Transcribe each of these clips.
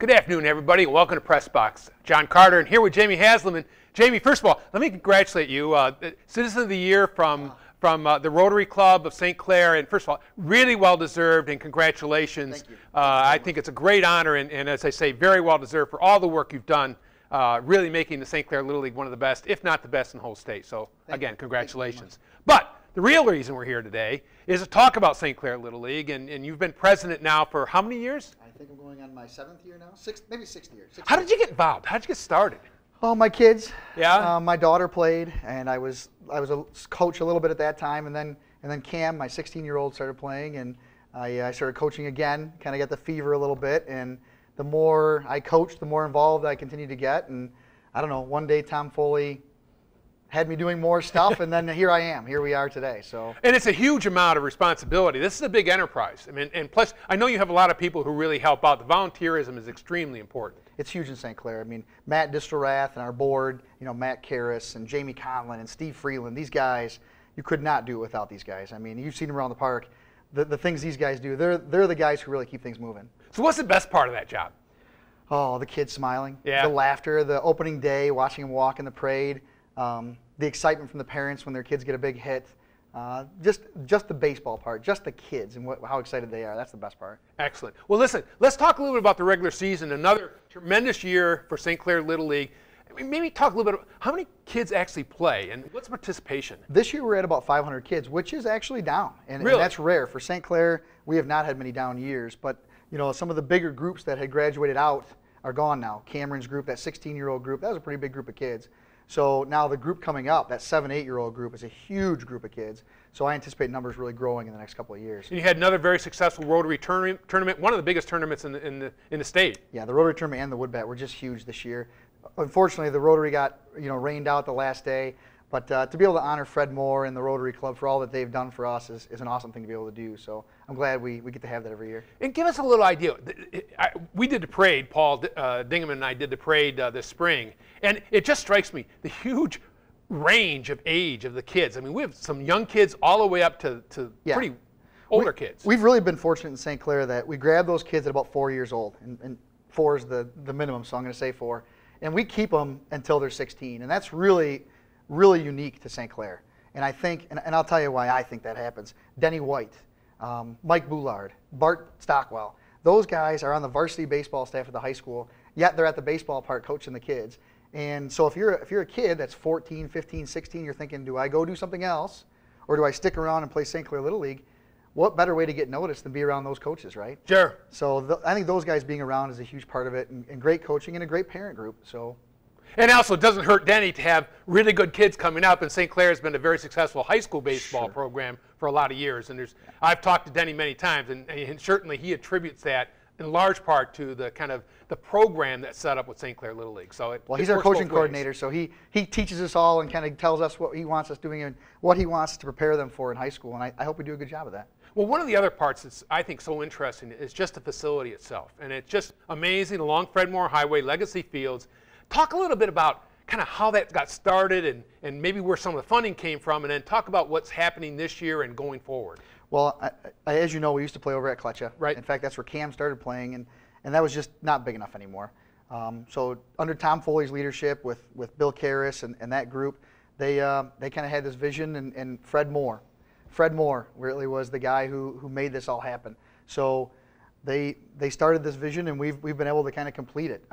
Good afternoon, everybody, and welcome to Press Box. John Carter, and here with Jamie Haslem. And Jamie, first of all, let me congratulate you, Citizen of the Year from the Rotary Club of St. Clair. And first of all, really well deserved, and congratulations. Thank you. I think it's a great honor, and as I say, very well deserved for all the work you've done, really making the St. Clair Little League one of the best, if not the best, in the whole state. So again, congratulations. But the real reason we're here today is to talk about St. Clair Little League, and you've been president now for how many years? I think I'm going on my 7th year now, maybe 6th year. How did you get involved? How did you get started? Oh, my kids. Yeah. My daughter played, and I was a coach a little bit at that time, and then Cam, my 16-year-old, started playing, and I started coaching again. Kind of got the fever a little bit, and the more I coached, the more involved I continued to get, and I don't know. One day, Tom Foley had me doing more stuff, and then here I am. Here we are today. So. And it's a huge amount of responsibility. This is a big enterprise. I mean, and plus, I know you have a lot of people who really help out. The volunteerism is extremely important. It's huge in St. Clair. I mean, Matt Distelrath and our board, Matt Karras and Jamie Conlon and Steve Freeland, these guys, you could not do it without these guys. I mean, you've seen them around the park. The things these guys do, they're the guys who really keep things moving. So what's the best part of that job? Oh, the kids smiling, yeah. The laughter, the opening day, watching them walk in the parade, the excitement from the parents when their kids get a big hit. Just the baseball part, just the kids and how excited they are. That's the best part. Excellent. Well, listen, let's talk a little bit about the regular season. Another tremendous year for St. Clair Little League. I mean, maybe talk a little bit about how many kids actually play and what's participation? This year we're at about 500 kids, which is actually down. And that's rare. For St. Clair, we have not had many down years. But, some of the bigger groups that had graduated out are gone now. Cameron's group, that 16-year-old group, that was a pretty big group of kids. So now the group coming up, that 7-, 8-year-old group, is a huge group of kids. So I anticipate numbers really growing in the next couple of years. And you had another very successful Rotary tournament, one of the biggest tournaments in the state. Yeah, the Rotary tournament and the Woodbat were just huge this year. Unfortunately, the Rotary got rained out the last day. But to be able to honor Fred Moore and the Rotary Club for all that they've done for us is an awesome thing to be able to do. So I'm glad we get to have that every year. And give us a little idea. We did the parade, Paul Dingaman and I did the parade this spring. And it just strikes me, the huge range of age of the kids. I mean, we have some young kids all the way up to pretty older kids. We've really been fortunate in St. Clair that we grab those kids at about 4 years old. And 4 is the minimum, so I'm going to say 4. And we keep them until they're 16. And that's really unique to St. Clair. And I think, and I'll tell you why I think that happens. Denny White, Mike Boulard, Bart Stockwell, those guys are on the varsity baseball staff at the high school, yet they're at the baseball park coaching the kids. And so if you're a kid that's 14, 15, 16, you're thinking, do I go do something else? Or do I stick around and play St. Clair Little League? What better way to get noticed than be around those coaches, right? Sure. So I think those guys being around is a huge part of it, and great coaching and a great parent group. So. And also, it doesn't hurt Denny to have really good kids coming up. And St. Clair has been a very successful high school baseball program for a lot of years. And I've talked to Denny many times, and certainly he attributes that in large part to the kind of the program that's set up with St. Clair Little League. So he's our coaching coordinator, so he teaches us all and kind of tells us what he wants us doing and what he wants to prepare them for in high school. And I hope we do a good job of that. Well, one of the other parts that's, I think, so interesting is just the facility itself. And it's just amazing along Fred Moore Highway, Legacy Fields. Talk a little bit about kind of how that got started and maybe where some of the funding came from, and then talk about what's happening this year and going forward. Well, as you know, we used to play over at Kletcha. Right. In fact, that's where Cam started playing, and that was just not big enough anymore. So under Tom Foley's leadership with Bill Karras and that group, they kind of had this vision, and Fred Moore really was the guy who made this all happen. So they started this vision, and we've been able to kind of complete it.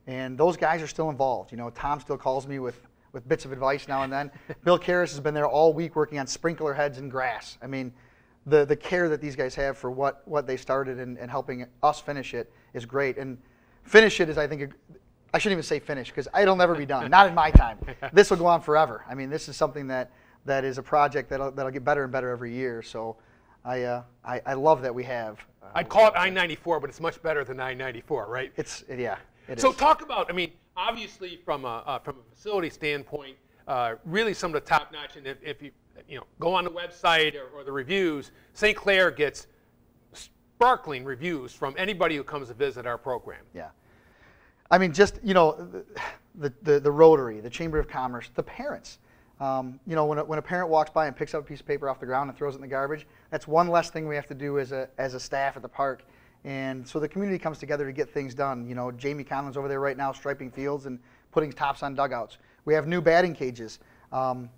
And those guys are still involved. Tom still calls me with bits of advice now and then. Bill Karras has been there all week working on sprinkler heads and grass. I mean, the care that these guys have for what they started and helping us finish it is great. And finish it is, I think, I shouldn't even say finish because it'll never be done. Not in my time. This will go on forever. I mean, this is something that is a project that'll get better and better every year. So I love that we have. I'd call it I-94, but it's much better than I-94, right? Yeah. So talk about, I mean, obviously from a facility standpoint, really some of the top-notch, and if you go on the website or the reviews, St. Clair gets sparkling reviews from anybody who comes to visit our program. Yeah. I mean, just, the Rotary, the Chamber of Commerce, the parents. When a parent walks by and picks up a piece of paper off the ground and throws it in the garbage, that's one less thing we have to do as a staff at the park. And so the community comes together to get things done. You know, Jamie Conlon's over there right now striping fields and putting tops on dugouts. We have new batting cages. You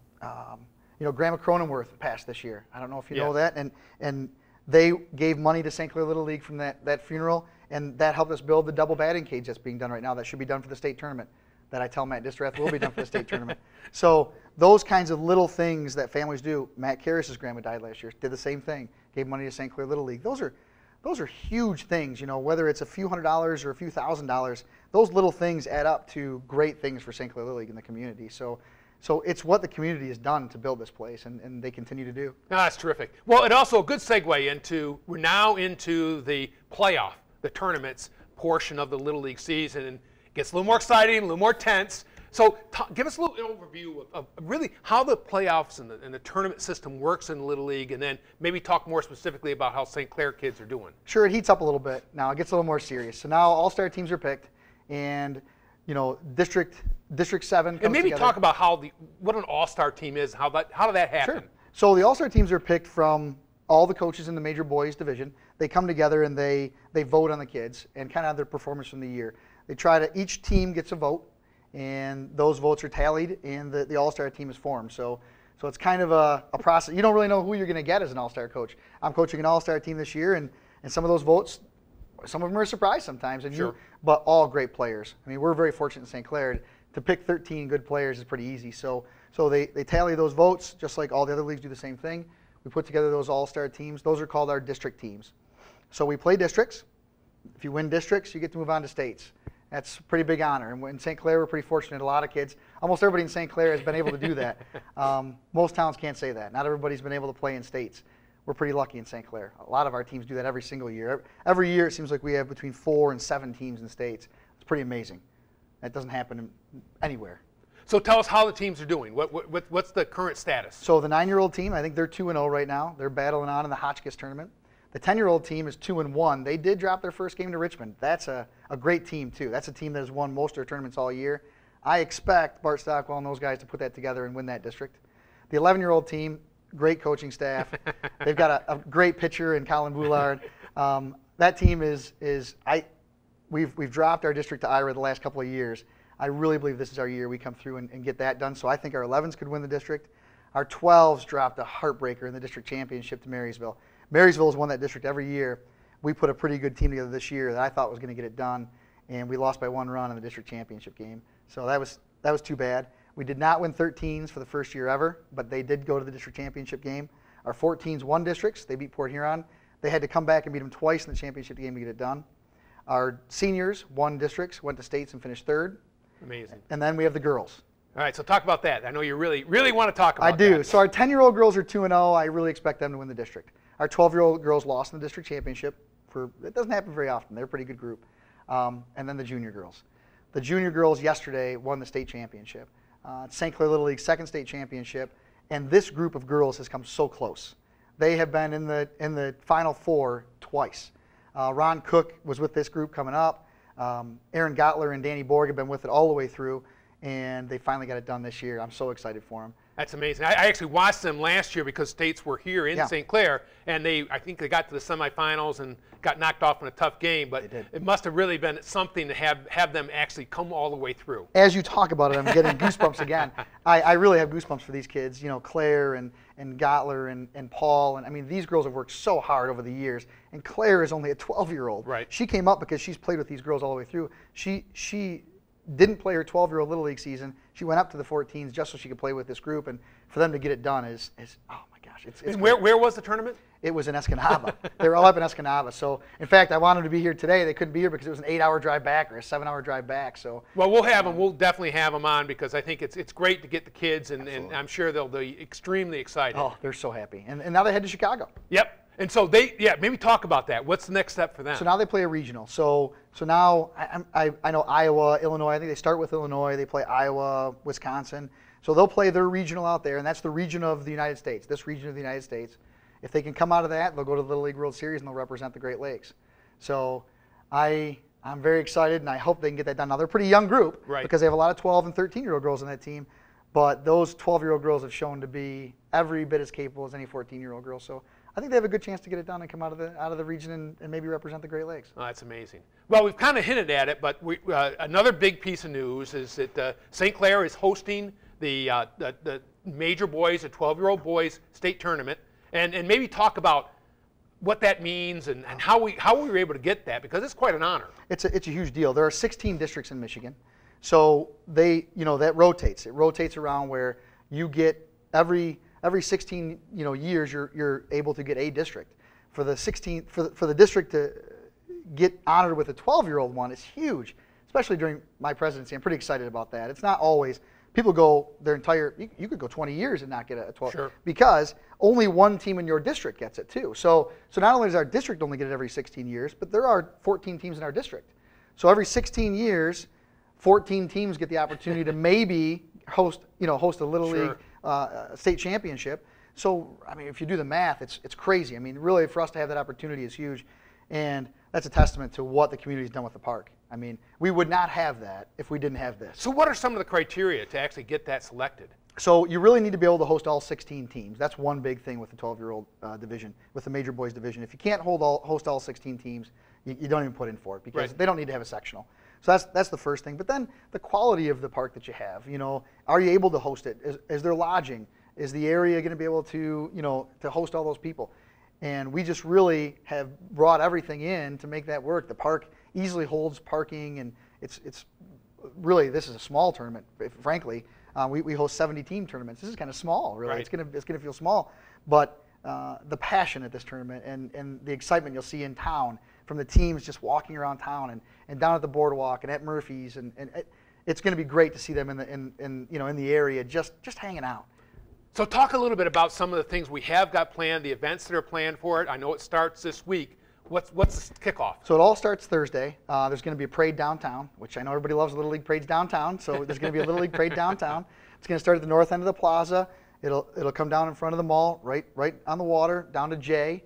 know, Grandma Cronenworth passed this year. I don't know if you know that. And they gave money to St. Clair Little League from that funeral, and that helped us build the double batting cage that's being done right now. That should be done for the state tournament. That I tell Matt Distrath will be done for the state tournament. So those kinds of little things that families do. Matt Karras' grandma died last year. Did the same thing. Gave money to St. Clair Little League. Those are huge things, you know, whether it's a few $100s or a few $1,000s, those little things add up to great things for St. Clair Little League in the community. So it's what the community has done to build this place, and they continue to do. No, that's terrific. Well, it also a good segue into, we're now into the playoff, the tournaments portion of the Little League season, and it gets a little more exciting, a little more tense. So give us a little overview of really how the playoffs and the tournament system works in the Little League, and then maybe talk more specifically about how St. Clair kids are doing. Sure, it heats up a little bit. Now it gets a little more serious. So now all-star teams are picked, and you know, District 7 comes and maybe together. talk about what an all-star team is, how did that happen? Sure. So the all-star teams are picked from all the coaches in the major boys division. They come together and they vote on the kids and kind of their performance from the year. They try to, each team gets a vote, and those votes are tallied, and the all-star team is formed. So it's kind of a process. You don't really know who you're going to get as an all-star coach. I'm coaching an all-star team this year, and some of those votes, some of them are a surprise sometimes, and sure. But all great players. I mean, we're very fortunate in St. Clair to pick 13 good players is pretty easy. So they tally those votes, just like all the other leagues do the same thing. We put together those all-star teams. Those are called our district teams. So we play districts. If you win districts, you get to move on to states. That's a pretty big honor. And in St. Clair, we're pretty fortunate. A lot of kids, almost everybody in St. Clair has been able to do that. Most towns can't say that. Not everybody's been able to play in states. We're pretty lucky in St. Clair. A lot of our teams do that every single year. Every year, it seems like we have between 4 and 7 teams in states. It's pretty amazing. That doesn't happen anywhere. So tell us how the teams are doing. What's the current status? So the 9-year-old team, I think they're 2-0 right now. They're battling on in the Hotchkiss tournament. The 10-year-old team is 2-1. They did drop their first game to Richmond. That's a great team, too. That's a team that has won most of their tournaments all year. I expect Bart Stockwell and those guys to put that together and win that district. The 11-year-old team, great coaching staff. They've got a great pitcher in Colin Boulard. That team we've dropped our district to Ira the last couple of years. I really believe this is our year we come through and get that done. So I think our 11s could win the district. Our 12s dropped a heartbreaker in the district championship to Marysville. Marysville has won that district every year. We put a pretty good team together this year that I thought was going to get it done, and we lost by 1 run in the district championship game. So that was too bad. We did not win 13s for the first year ever, but they did go to the district championship game. Our 14s won districts. They beat Port Huron. They had to come back and beat them twice in the championship game to get it done. Our seniors won districts, went to states, and finished 3rd. Amazing. And then we have the girls. All right, so talk about that. I know you really want to talk about that. I do. So our 10-year-old girls are 2-0. I really expect them to win the district. Our 12-year-old girls lost in the district championship. It doesn't happen very often. They're a pretty good group. And then the junior girls. The junior girls yesterday won the state championship. St. Clair Little League 2nd state championship. And this group of girls has come so close. They have been in the Final Four twice. Ron Cook was with this group coming up. Aaron Gottler and Danny Borg have been with it all the way through, and they finally got it done this year. I'm so excited for them. That's amazing. I actually watched them last year because states were here in St. Clair, and I think they got to the semifinals and got knocked off in a tough game, but it must have really been something to have them actually come all the way through. As you talk about it, I'm getting goosebumps again. I really have goosebumps for these kids. You know, Claire and Gottler and Paul, and I mean, these girls have worked so hard over the years, and Claire is only a 12-year-old. Right. She came up because she's played with these girls all the way through. She didn't play her 12-year-old Little League season. She went up to the 14s just so she could play with this group, and for them to get it done is oh my gosh. And where was the tournament? It was in Escanaba. They were all up in Escanaba. So, in fact, I wanted them to be here today. They couldn't be here because it was an 8-hour drive back or a 7-hour drive back. So, well, we'll have them. We'll definitely have them on because I think it's great to get the kids, and I'm sure they'll be extremely excited. Oh, they're so happy. And now they head to Chicago. Yep. And so maybe talk about that. What's the next step for them? So now they play a regional. So now I know Iowa, Illinois. I think they start with Illinois. They play Iowa, Wisconsin. So they'll play their regional out there, and that's the region of the United States, this region of the United States. If they can come out of that, they'll go to the Little League World Series, and they'll represent the Great Lakes. So I'm very excited, and I hope they can get that done. Now, they're a pretty young group because they have a lot of 12 and 13-year-old girls on that team, but those 12-year-old girls have shown to be every bit as capable as any 14-year-old girl. So I think they have a good chance to get it done and come out of the region and maybe represent the Great Lakes. Oh, that's amazing. Well, we've kind of hinted at it, but another big piece of news is that St. Clair is hosting the major boys, the 12-year-old boys state tournament, and maybe talk about what that means and how we were able to get that, because it's quite an honor. It's a huge deal. There are 16 districts in Michigan, so that rotates. It rotates around where you get every 16 years you're able to get a district. For the 16 for the district to get honored with a 12-year-old one is huge, especially during my presidency. I'm pretty excited about that. It's not always. People go their entire, you could go 20 years and not get a 12, sure, because only one team in your district gets it too. So not only does our district only get it every 16 years, but there are 14 teams in our district. So every 16 years, 14 teams get the opportunity to maybe host a Little League state championship. So, I mean, if you do the math, it's crazy. I mean, really, for us to have that opportunity is huge. And that's a testament to what the community's done with the park. I mean, we would not have that if we didn't have this. So what are some of the criteria to actually get that selected? So you really need to be able to host all 16 teams. That's one big thing with the 12-year-old division, with the major boys division. If you can't host all 16 teams, you don't even put in for it, because they don't need to have a sectional. So that's the first thing. But then the quality of the park that you have, are you able to host it? Is there lodging? Is the area going to be able to, to host all those people? And we just really have brought everything in to make that work. The park easily holds parking, and it's really, this is a small tournament, frankly. We host 70-team tournaments. This is kind of small, really. Right. It's gonna feel small, but the passion at this tournament and the excitement you'll see in town from the teams just walking around town and down at the boardwalk and at Murphy's, and it's going to be great to see them in the area just hanging out. So talk a little bit about some of the things we have got planned, the events that are planned for it. I know it starts this week. What's the kickoff? So it all starts Thursday. There's going to be a parade downtown, which I know everybody loves Little League parades downtown. So there's going to be a Little League parade downtown. It's going to start at the north end of the plaza. It'll come down in front of the mall, right on the water, down to J.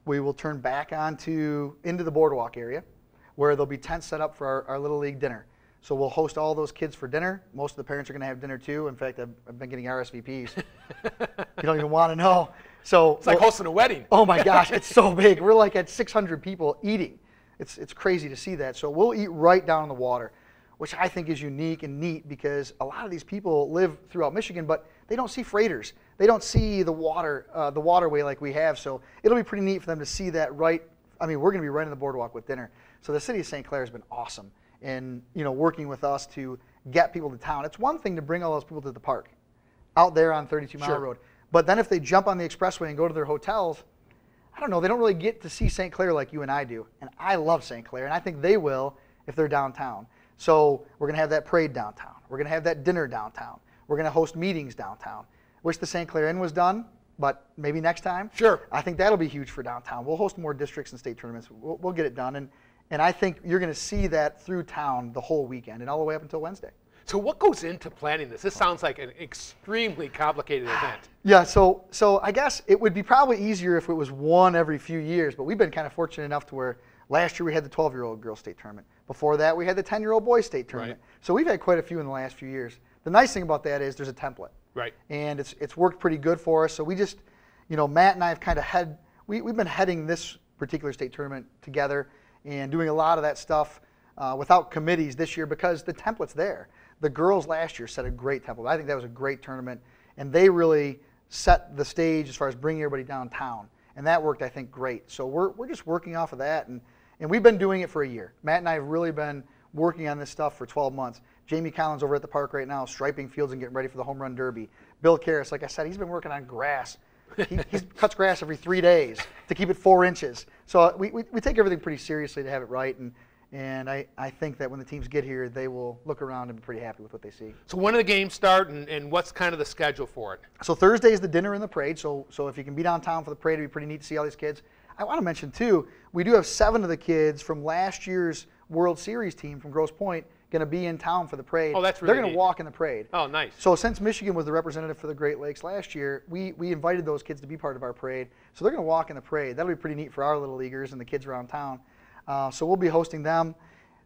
We will turn back into the boardwalk area, where there'll be tents set up for our Little League dinner. So we'll host all those kids for dinner. Most of the parents are going to have dinner too. In fact, I've been getting RSVPs. You don't even want to know. So it's like hosting a wedding. Oh my gosh, it's so big. We're like at 600 people eating. It's crazy to see that. So we'll eat right down in the water, which I think is unique and neat, because a lot of these people live throughout Michigan, but they don't see freighters. They don't see the waterway like we have. So it'll be pretty neat for them to see that right. I mean, we're going to be right in the boardwalk with dinner. So the city of St. Clair has been awesome in working with us to get people to town. It's one thing to bring all those people to the park out there on 32 Mile Road. But then if they jump on the expressway and go to their hotels, I don't know, they don't really get to see St. Clair like you and I do. And I love St. Clair, and I think they will if they're downtown. So we're going to have that parade downtown. We're going to have that dinner downtown. We're going to host meetings downtown. Wish the St. Clair Inn was done, but maybe next time. Sure. I think that'll be huge for downtown. We'll host more districts and state tournaments. We'll get it done. And I think you're going to see that through town the whole weekend and all the way up until Wednesday. So what goes into planning this? This sounds like an extremely complicated event. Yeah, so I guess it would be probably easier if it was one every few years, but we've been kind of fortunate enough to where last year we had the 12-year-old girls state tournament. Before that, we had the 10-year-old boys state tournament. Right. So we've had quite a few in the last few years. The nice thing about that is there's a template. Right. And it's worked pretty good for us. So we just, Matt and I have kind of we've been heading this particular state tournament together and doing a lot of that stuff without committees this year, because the template's there. The girls last year set a great template. I think that was a great tournament, and they really set the stage as far as bringing everybody downtown, and that worked, I think, great. So we're just working off of that, and we've been doing it for a year. Matt and I have really been working on this stuff for 12 months. Jamie Collins over at the park right now, striping fields and getting ready for the home run derby. Bill Karras, like I said, he's been working on grass. He cuts grass every 3 days to keep it 4 inches. So we take everything pretty seriously to have it right, and I think that when the teams get here, they will look around and be pretty happy with what they see. So when do the games start, and what's kind of the schedule for it? So Thursday is the dinner and the parade. So if you can be downtown for the parade, it'd be pretty neat to see all these kids. I want to mention, too, we do have 7 of the kids from last year's World Series team from Grosse Pointe going to be in town for the parade. Oh, that's really They're going to walk in the parade. Oh, nice. So since Michigan was the representative for the Great Lakes last year, we invited those kids to be part of our parade. So they're going to walk in the parade. That'll be pretty neat for our Little Leaguers and the kids around town. So we'll be hosting them.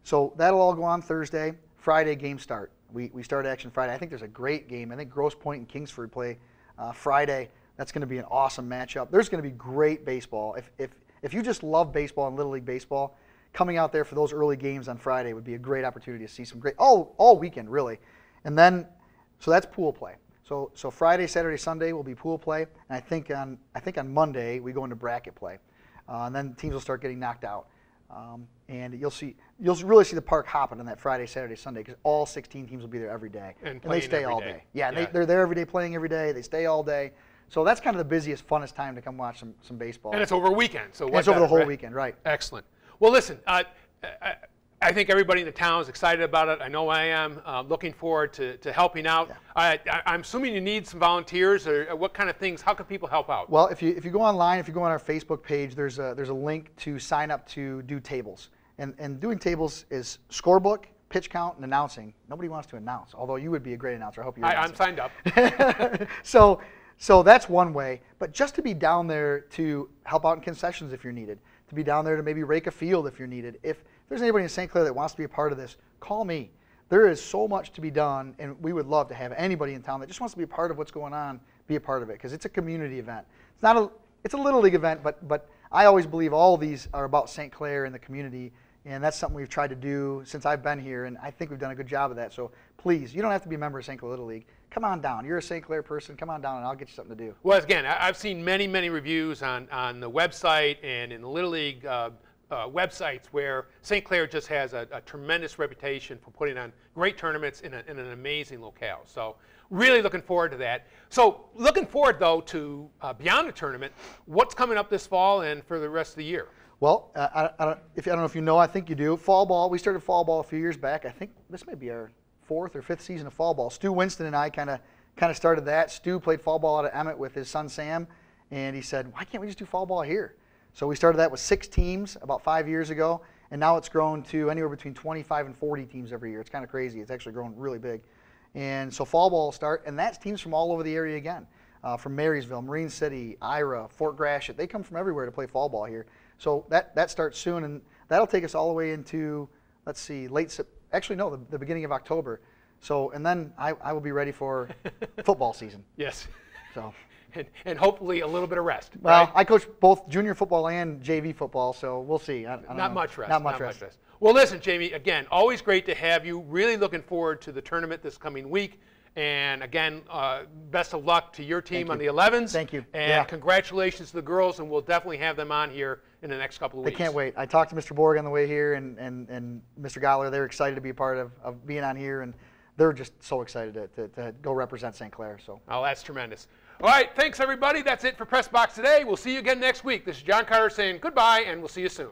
So that'll all go on Thursday. Friday, games start. We start action Friday. I think there's a great game. I think Grosse Pointe and Kingsford play Friday. That's going to be an awesome matchup. There's going to be great baseball. If you just love baseball and Little League baseball, coming out there for those early games on Friday would be a great opportunity to see some great all weekend really. And then so that's pool play. So Friday, Saturday, Sunday will be pool play, and I think on Monday we go into bracket play, and then teams will start getting knocked out, and you'll really see the park hopping on that Friday, Saturday, Sunday because all 16 teams will be there every day, and they stay all day. Yeah, they're there every day playing every day. They stay all day, so that's kind of the busiest, funnest time to come watch some baseball. And it's over a weekend, so it's over the whole weekend, right? Excellent. Well, listen. I think everybody in the town is excited about it. I know I am. Looking forward to helping out. Yeah. I'm assuming you need some volunteers, or what kind of things? How can people help out? Well, if you go online, if you go on our Facebook page, there's a link to sign up to do tables. And doing tables is scorebook, pitch count, and announcing. Nobody wants to announce, although you would be a great announcer. I hope you're. I'm signed up. So that's one way. But just to be down there to help out in concessions if you're needed, to be down there to maybe rake a field if you're needed. If there's anybody in St. Clair that wants to be a part of this, call me. There is so much to be done, and we would love to have anybody in town that just wants to be a part of what's going on, be a part of it, because it's a community event. It's a Little League event, but I always believe all of these are about St. Clair and the community, and that's something we've tried to do since I've been here, and I think we've done a good job of that. So please, you don't have to be a member of St. Clair Little League. Come on down. You're a St. Clair person. Come on down, and I'll get you something to do. Well, again, I've seen many reviews on the website and in the Little League websites where St. Clair just has a tremendous reputation for putting on great tournaments in an amazing locale. So really looking forward to that. So looking forward, though, to beyond the tournament, what's coming up this fall and for the rest of the year? Well, I don't know if you know, I think you do. Fall ball, we started fall ball a few years back. I think this may be our 4th or 5th season of fall ball. Stu Winston and I kind of started that. Stu played fall ball out at Emmett with his son Sam, and he said, why can't we just do fall ball here? So we started that with 6 teams about 5 years ago, and now it's grown to anywhere between 25 and 40 teams every year. It's kind of crazy. It's actually grown really big. And so fall ball will start, and that's teams from all over the area again, from Marysville, Marine City, Ira, Fort Gratiot. They come from everywhere to play fall ball here. So that starts soon, and that'll take us all the way into, let's see, the beginning of October. So, and then I will be ready for football season. Yes. So. And hopefully a little bit of rest. Well, right? I coach both junior football and JV football, so we'll see. Not much rest. Not much rest. Well, listen, Jamie, again, always great to have you. Really looking forward to the tournament this coming week. And again, best of luck to your team on the 11s. Thank you. And congratulations to the girls, and we'll definitely have them on here in the next couple of weeks. They can't wait. I talked to Mr. Borg on the way here and Mr. Gottler. They're excited to be a part of being on here, and they're just so excited to go represent St. Clair. So. Oh, that's tremendous. All right, thanks, everybody. That's it for Press Box today. We'll see you again next week. This is John Carter saying goodbye, and we'll see you soon.